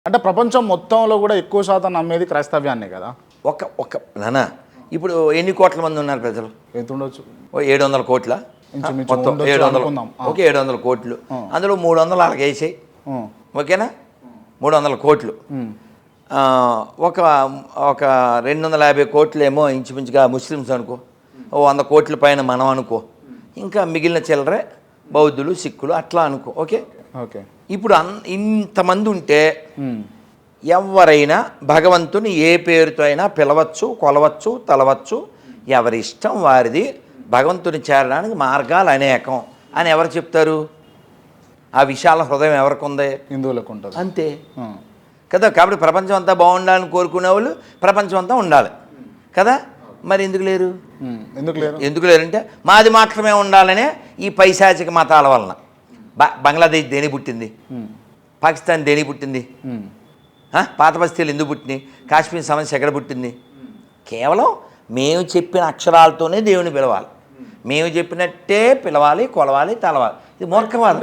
అంటే ప్రపంచం మొత్తంలో కూడా ఎక్కువ శాతం నమ్మేది క్రైస్తవ్యాన్నే కదా. ఒక నానా ఇప్పుడు ఎన్ని కోట్ల మంది ఉన్నారు ప్రజలు? ఎంత ఉండొచ్చు? ఓ 700 కోట్ల ఇంచుమించు మొత్తం ఉండొచ్చు 700. అనుకుందాం. ఓకే, 700 కోట్లు. అందులో 300 వాళ్ళకి వేసాయి. ఓకేనా, 300 కోట్లు. ఆ, ఒక ఒక 250 కోట్లు ఏమో ఇంచుమించుగా ముస్లిమ్స్ అనుకో, ఓ 100 కోట్ల పైన మనం అనుకో, ఇంకా మిగిలిన చిల్లరే బౌద్ధులు, సిక్కులు అట్లా అనుకో. Okay okay. ఇప్పుడు ఇంతమంది ఉంటే ఎవరైనా భగవంతుని ఏ పేరుతో అయినా పిలవచ్చు, కొలవచ్చు, తలవచ్చు. ఎవరి ఇష్టం వారిది. భగవంతుని చేరడానికి మార్గాలు అనేకం అని ఎవరు చెప్తారు? ఆ విశాల హృదయం ఎవరికి ఉంది? హిందువులకు ఉంటుంది అంతే కదా. కాబట్టి ప్రపంచం అంతా బాగుండాలని కోరుకునే వాళ్ళు ప్రపంచం అంతా ఉండాలి కదా. మరి ఎందుకు లేరు? ఎందుకు లేరంటే మాది మాత్రమే ఉండాలనే ఈ పైశాచిక మతాల వలన. బంగ్లాదేశ్ దేని పుట్టింది? పాకిస్తాన్ దేని పుట్టింది? పాత బస్తీలు ఎందుకు పుట్టినాయి? కాశ్మీర్ సమస్య ఎక్కడ పుట్టింది? కేవలం మేము చెప్పిన అక్షరాలతోనే దేవుని పిలవాలి, మేము చెప్పినట్టే పిలవాలి, కొలవాలి, తలవాలి. ఇది మూర్ఖవాదం.